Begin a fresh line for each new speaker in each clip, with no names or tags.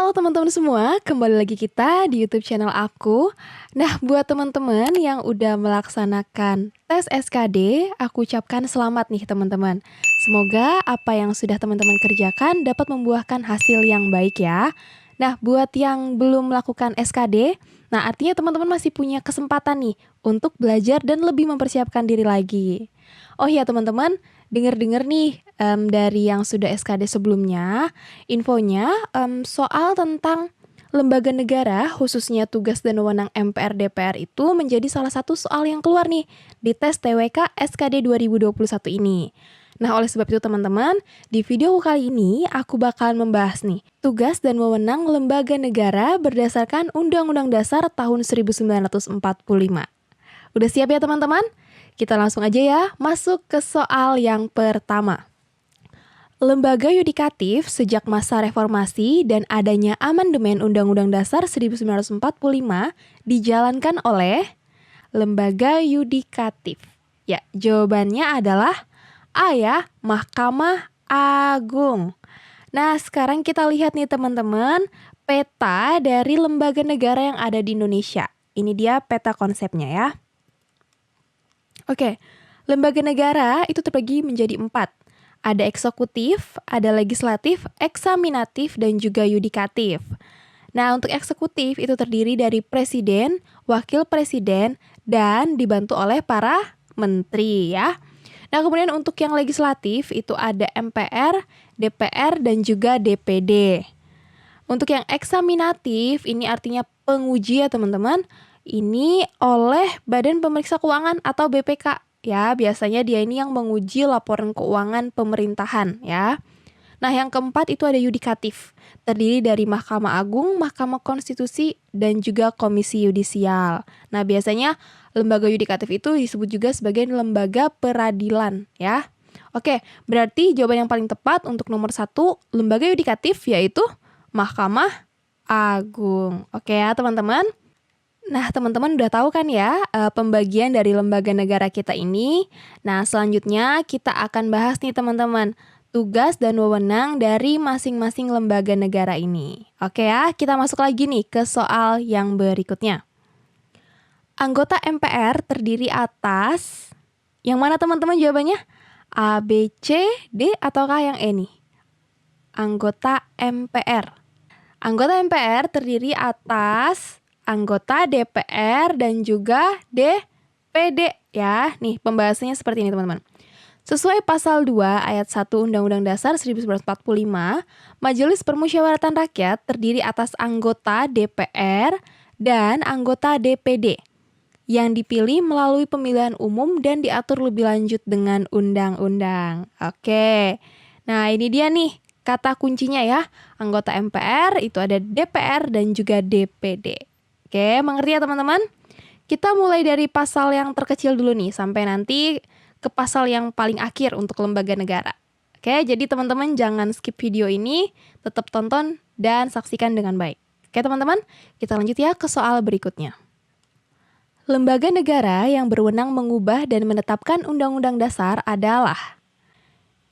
Halo teman-teman semua, kembali lagi kita di YouTube channel aku. Nah, buat teman-teman yang udah melaksanakan tes SKD, aku ucapkan selamat nih teman-teman. Semoga apa yang sudah teman-teman kerjakan dapat membuahkan hasil yang baik ya. Nah, buat yang belum melakukan SKD, nah artinya teman-teman masih punya kesempatan nih untuk belajar dan lebih mempersiapkan diri lagi. Oh iya teman-teman, dengar-dengar nih dari yang sudah SKD sebelumnya, infonya soal tentang lembaga negara, khususnya tugas dan wewenang MPR DPR itu menjadi salah satu soal yang keluar nih di tes TWK SKD 2021 ini. Nah, oleh sebab itu teman-teman, di video kali ini aku bakalan membahas nih tugas dan wewenang lembaga negara berdasarkan Undang-Undang Dasar tahun 1945. Udah siap ya teman-teman? Kita langsung aja ya masuk ke soal yang pertama. Lembaga yudikatif sejak masa reformasi dan adanya amandemen Undang-Undang Dasar 1945 dijalankan oleh lembaga yudikatif. Ya, jawabannya adalah A ya, Mahkamah Agung. Nah, sekarang kita lihat nih teman-teman, peta dari lembaga negara yang ada di Indonesia. Ini dia peta konsepnya ya. Oke, lembaga negara itu terbagi menjadi 4. Ada eksekutif, ada legislatif, eksaminatif, dan juga yudikatif. Nah, untuk eksekutif itu terdiri dari presiden, wakil presiden, dan dibantu oleh para menteri ya. Nah, kemudian untuk yang legislatif itu ada MPR, DPR, dan juga DPD. Untuk yang eksaminatif ini artinya penguji ya teman-teman. Ini oleh Badan Pemeriksa Keuangan atau BPK ya. Biasanya dia ini yang menguji laporan keuangan pemerintahan ya. Nah, yang keempat itu ada yudikatif. Terdiri dari Mahkamah Agung, Mahkamah Konstitusi, dan juga Komisi Yudisial. Nah, biasanya lembaga yudikatif itu disebut juga sebagai lembaga peradilan ya. Oke, berarti jawaban yang paling tepat untuk nomor 1 lembaga yudikatif yaitu Mahkamah Agung. Oke ya teman-teman. Nah, teman-teman udah tahu kan ya pembagian dari lembaga negara kita ini. Nah, selanjutnya kita akan bahas nih teman-teman tugas dan wewenang dari masing-masing lembaga negara ini. Oke ya, kita masuk lagi nih ke soal yang berikutnya. Anggota MPR terdiri atas yang mana teman-teman jawabannya? A, B, C, D, ataukah yang E nih? Anggota MPR. Anggota MPR terdiri atas anggota DPR dan juga DPD ya. Nih pembahasannya seperti ini teman-teman. Sesuai pasal 2 ayat 1 Undang-Undang Dasar 1945, Majelis Permusyawaratan Rakyat terdiri atas anggota DPR dan anggota DPD yang dipilih melalui pemilihan umum dan diatur lebih lanjut dengan undang-undang. Oke. Nah, ini dia nih kata kuncinya ya. Anggota MPR itu ada DPR dan juga DPD. Oke, mengerti ya teman-teman? Kita mulai dari pasal yang terkecil dulu nih, sampai nanti ke pasal yang paling akhir untuk lembaga negara. Oke, jadi teman-teman jangan skip video ini, tetap tonton dan saksikan dengan baik. Oke teman-teman, kita lanjut ya ke soal berikutnya. Lembaga negara yang berwenang mengubah dan menetapkan undang-undang dasar adalah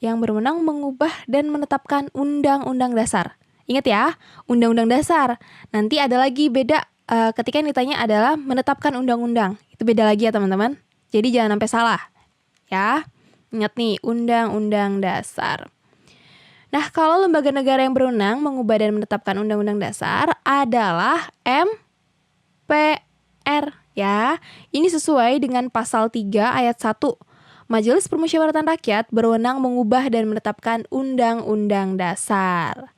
yang berwenang mengubah dan menetapkan undang-undang dasar. Ingat ya, undang-undang dasar. Nanti ada lagi beda ketika yang ditanya adalah menetapkan undang-undang. Itu beda lagi ya teman-teman. Jadi jangan sampai salah. Ya, ingat nih, undang-undang dasar. Nah, kalau lembaga negara yang berwenang mengubah dan menetapkan undang-undang dasar adalah MPR. Ya, ini sesuai dengan pasal 3 ayat 1. Majelis Permusyawaratan Rakyat berwenang mengubah dan menetapkan undang-undang dasar.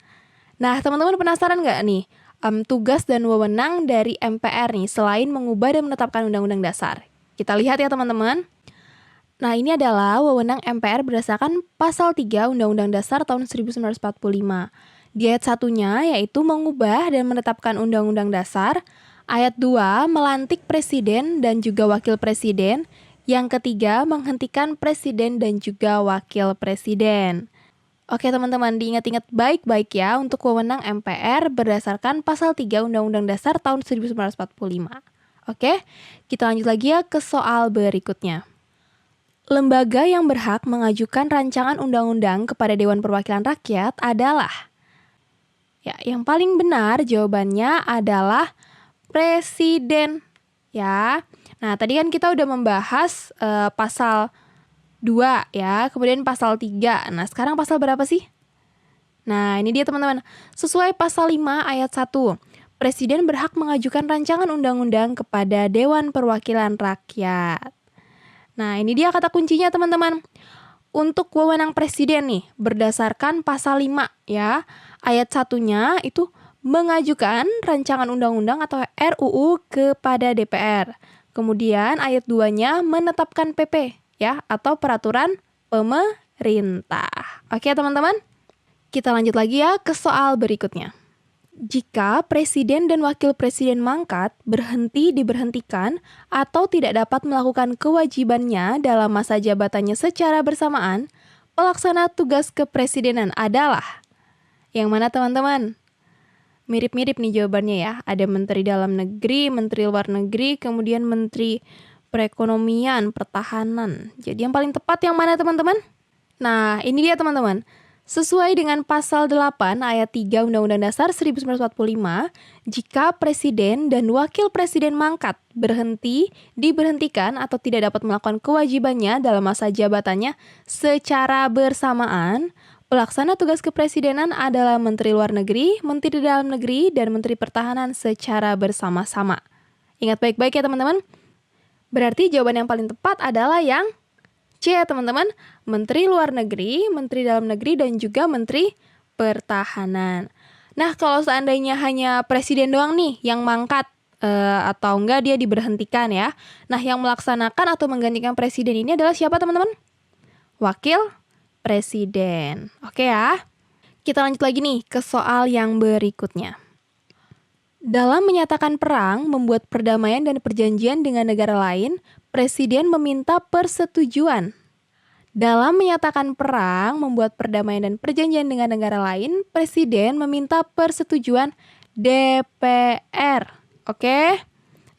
Nah, teman-teman penasaran nggak nih tugas dan wewenang dari MPR nih selain mengubah dan menetapkan undang-undang dasar? Kita lihat ya teman-teman. Nah, ini adalah wewenang MPR berdasarkan pasal 3 Undang-Undang Dasar tahun 1945. Di ayat 1-nya yaitu mengubah dan menetapkan undang-undang dasar. Ayat 2 melantik presiden dan juga wakil presiden. Yang ketiga, menghentikan presiden dan juga wakil presiden. Oke teman-teman, diingat-ingat baik-baik ya untuk wewenang MPR berdasarkan pasal 3 Undang-Undang Dasar tahun 1945. Oke, kita lanjut lagi ya ke soal berikutnya. Lembaga yang berhak mengajukan rancangan undang-undang kepada Dewan Perwakilan Rakyat adalah Ya, yang paling benar jawabannya adalah presiden. Ya. Nah, tadi kan kita udah membahas pasal 2 ya, kemudian pasal 3. Nah, sekarang pasal berapa sih? Nah, ini dia teman-teman. Sesuai pasal 5 ayat 1, Presiden berhak mengajukan rancangan undang-undang kepada Dewan Perwakilan Rakyat. Nah, ini dia kata kuncinya teman-teman. Untuk wewenang presiden nih, berdasarkan pasal 5 ya, ayat 1-nya itu mengajukan rancangan undang-undang atau RUU kepada DPR. Kemudian ayat 2-nya menetapkan PP ya, atau peraturan pemerintah. Oke teman-teman, kita lanjut lagi ya ke soal berikutnya. Jika presiden dan wakil presiden mangkat, berhenti diberhentikan, atau tidak dapat melakukan kewajibannya dalam masa jabatannya secara bersamaan, pelaksana tugas kepresidenan adalah yang mana teman-teman? Mirip-mirip nih jawabannya ya. Ada Menteri Dalam Negeri, Menteri Luar Negeri, kemudian Menteri Perekonomian, Pertahanan. Jadi yang paling tepat yang mana teman-teman? Nah, ini dia teman-teman. Sesuai dengan pasal 8 ayat 3 Undang-Undang Dasar 1945, jika presiden dan wakil presiden mangkat, berhenti, diberhentikan atau tidak dapat melakukan kewajibannya dalam masa jabatannya secara bersamaan, pelaksana tugas kepresidenan adalah Menteri Luar Negeri, Menteri Dalam Negeri, dan Menteri Pertahanan secara bersama-sama. Ingat baik-baik ya teman-teman. Berarti jawaban yang paling tepat adalah yang C ya teman-teman, Menteri Luar Negeri, Menteri Dalam Negeri, dan juga Menteri Pertahanan. Nah, kalau seandainya hanya presiden doang nih yang mangkat atau enggak dia diberhentikan ya. Nah, yang melaksanakan atau menggantikan presiden ini adalah siapa teman-teman? Wakil presiden. Oke ya. Kita lanjut lagi nih ke soal yang berikutnya. Dalam menyatakan perang, membuat perdamaian dan perjanjian dengan negara lain, Presiden meminta persetujuan. Dalam menyatakan perang, membuat perdamaian dan perjanjian dengan negara lain, Presiden meminta persetujuan DPR. Oke?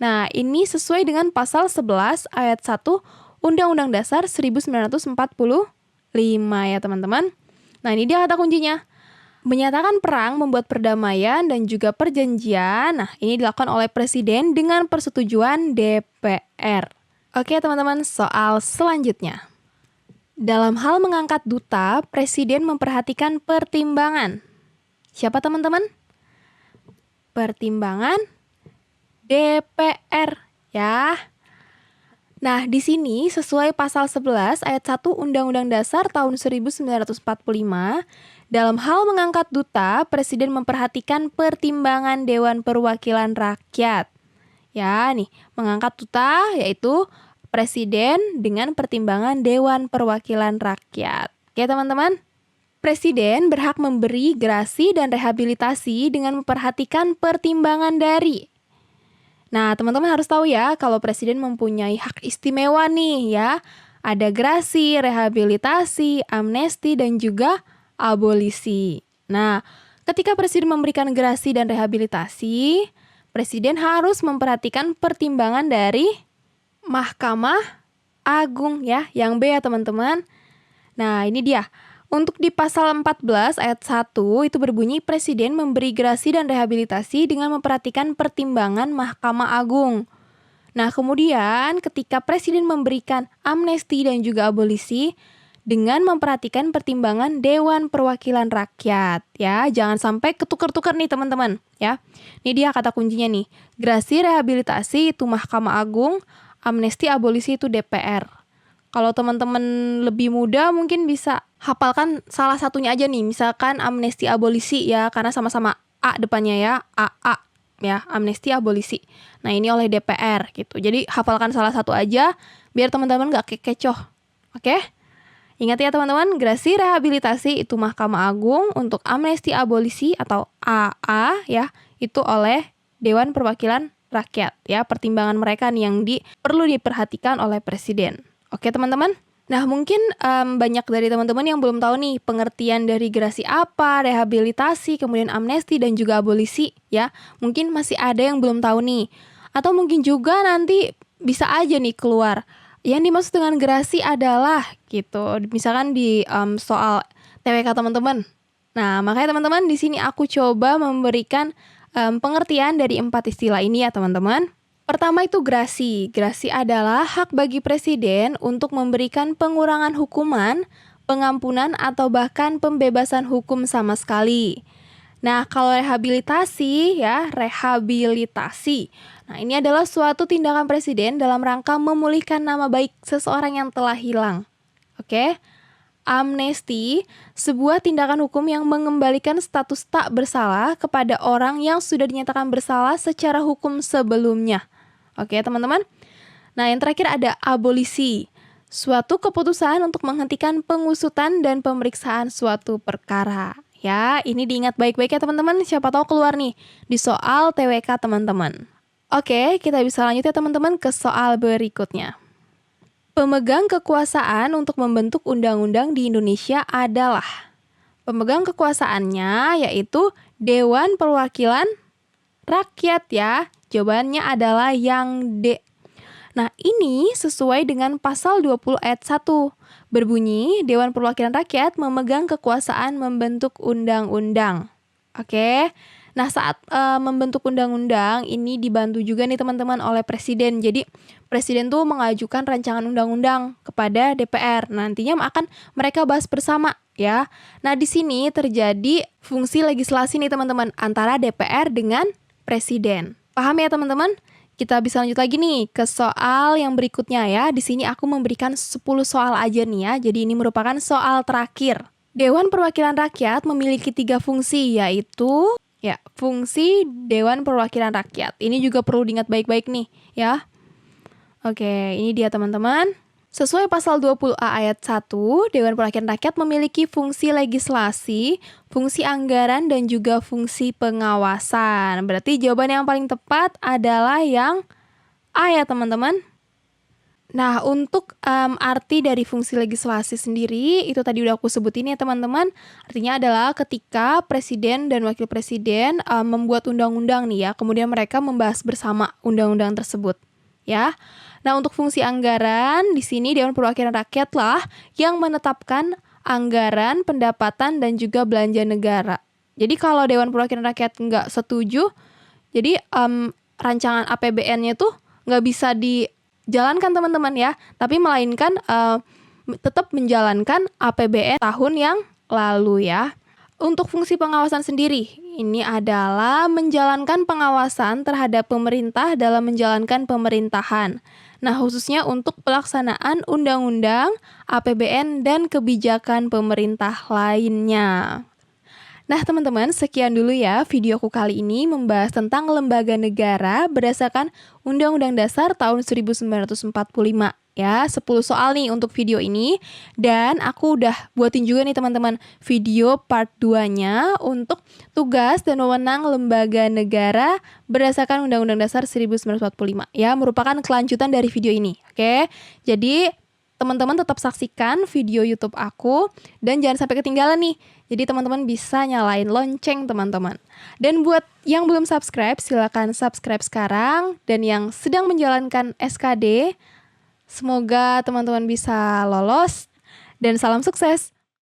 Nah, ini sesuai dengan pasal 11 ayat 1 Undang-Undang Dasar 1945 ya teman-teman. Nah, ini dia kata kuncinya. Menyatakan perang, membuat perdamaian, dan juga perjanjian. Nah, ini dilakukan oleh Presiden dengan persetujuan DPR. Oke teman-teman, soal selanjutnya. Dalam hal mengangkat duta, Presiden memperhatikan pertimbangan. Siapa teman-teman? Pertimbangan DPR ya. Nah, di sini sesuai pasal 11 ayat 1 Undang-Undang Dasar tahun 1945, dalam hal mengangkat duta, Presiden memperhatikan pertimbangan Dewan Perwakilan Rakyat. Ya, nih, mengangkat duta yaitu Presiden dengan pertimbangan Dewan Perwakilan Rakyat. Oke, teman-teman? Presiden berhak memberi grasi dan rehabilitasi dengan memperhatikan pertimbangan dari. Nah, teman-teman harus tahu ya, kalau presiden mempunyai hak istimewa nih ya. Ada grasi, rehabilitasi, amnesti, dan juga abolisi. Nah, ketika presiden memberikan grasi dan rehabilitasi, presiden harus memperhatikan pertimbangan dari Mahkamah Agung ya, yang B ya teman-teman. Nah, ini dia. Untuk di pasal 14 ayat 1 itu berbunyi Presiden memberi grasi dan rehabilitasi dengan memperhatikan pertimbangan Mahkamah Agung. Nah, kemudian ketika Presiden memberikan amnesti dan juga abolisi dengan memperhatikan pertimbangan Dewan Perwakilan Rakyat ya. Jangan sampai ketukar-tukar nih teman-teman ya. Ini dia kata kuncinya nih. Grasi rehabilitasi itu Mahkamah Agung, amnesti abolisi itu DPR. Kalau teman-teman lebih muda mungkin bisa hafalkan salah satunya aja nih. Misalkan amnesti abolisi ya, karena sama-sama A depannya ya, AA ya, amnesti abolisi. Nah, ini oleh DPR gitu. Jadi hafalkan salah satu aja biar teman-teman gak kekecoh. Oke? Ingat ya teman-teman, grasi rehabilitasi itu Mahkamah Agung, untuk amnesti abolisi atau AA ya, itu oleh Dewan Perwakilan Rakyat ya. Pertimbangan mereka nih yang perlu diperhatikan oleh Presiden. Oke teman-teman? Nah mungkin banyak dari teman-teman yang belum tahu nih pengertian dari grasi apa, rehabilitasi, kemudian amnesti, dan juga abolisi ya. Mungkin masih ada yang belum tahu nih. Atau mungkin juga nanti bisa aja nih keluar. Yang dimaksud dengan grasi adalah gitu. Misalkan di soal TWK teman-teman. Nah, makanya teman-teman di sini aku coba memberikan pengertian dari 4 istilah ini ya teman-teman. Pertama itu grasi. Grasi adalah hak bagi presiden untuk memberikan pengurangan hukuman, pengampunan, atau bahkan pembebasan hukum sama sekali. Nah, kalau rehabilitasi ya, rehabilitasi. Nah, ini adalah suatu tindakan presiden dalam rangka memulihkan nama baik seseorang yang telah hilang. Oke? Amnesti, sebuah tindakan hukum yang mengembalikan status tak bersalah kepada orang yang sudah dinyatakan bersalah secara hukum sebelumnya. Oke, teman-teman? Nah, yang terakhir ada abolisi. Suatu keputusan untuk menghentikan pengusutan dan pemeriksaan suatu perkara. Ya, ini diingat baik-baik ya teman-teman. Siapa tahu keluar nih di soal TWK teman-teman. Oke, kita bisa lanjut ya teman-teman ke soal berikutnya. Pemegang kekuasaan untuk membentuk undang-undang di Indonesia adalah pemegang kekuasaannya yaitu Dewan Perwakilan Rakyat ya. Jawabannya adalah yang D. Nah, ini sesuai dengan pasal 20 ayat 1. Berbunyi, Dewan Perwakilan Rakyat memegang kekuasaan membentuk undang-undang. Oke. Nah, saat membentuk undang-undang ini dibantu juga nih teman-teman oleh presiden. Jadi, presiden tuh mengajukan rancangan undang-undang kepada DPR. Nantinya akan mereka bahas bersama ya. Nah, di sini terjadi fungsi legislasi nih teman-teman antara DPR dengan presiden. Paham ya teman-teman? Kita bisa lanjut lagi nih ke soal yang berikutnya ya. Di sini aku memberikan 10 soal aja nih ya. Jadi ini merupakan soal terakhir. Dewan Perwakilan Rakyat memiliki 3 fungsi yaitu ya, fungsi Dewan Perwakilan Rakyat. Ini juga perlu diingat baik-baik nih ya. Oke, ini dia teman-teman. Sesuai pasal 20A ayat 1, Dewan Perwakilan Rakyat memiliki fungsi legislasi, fungsi anggaran, dan juga fungsi pengawasan. Berarti jawaban yang paling tepat adalah yang A ya teman-teman. Nah, untuk arti dari fungsi legislasi sendiri, itu tadi udah aku sebutin ya teman-teman. Artinya adalah ketika presiden dan wakil presiden membuat undang-undang nih ya, kemudian mereka membahas bersama undang-undang tersebut ya. Nah, untuk fungsi anggaran, di sini Dewan Perwakilan Rakyat lah yang menetapkan anggaran, pendapatan, dan juga belanja negara. Jadi kalau Dewan Perwakilan Rakyat nggak setuju, jadi rancangan APBN-nya tuh nggak bisa dijalankan teman-teman ya, tapi melainkan tetap menjalankan APBN tahun yang lalu ya. Untuk fungsi pengawasan sendiri, ini adalah menjalankan pengawasan terhadap pemerintah dalam menjalankan pemerintahan. Nah, khususnya untuk pelaksanaan undang-undang, APBN, dan kebijakan pemerintah lainnya. Nah, teman-teman, sekian dulu ya videoku kali ini membahas tentang lembaga negara berdasarkan Undang-Undang Dasar tahun 1945. Ya, 10 soal nih untuk video ini. Dan aku udah buatin juga nih teman-teman video part 2-nya untuk tugas dan wewenang lembaga negara berdasarkan Undang-Undang Dasar 1945. Ya, merupakan kelanjutan dari video ini. Oke, jadi teman-teman tetap saksikan video YouTube aku dan jangan sampai ketinggalan nih. Jadi teman-teman bisa nyalain lonceng teman-teman. Dan buat yang belum subscribe, silakan subscribe sekarang. Dan yang sedang menjalankan SKD, semoga teman-teman bisa lolos dan salam sukses.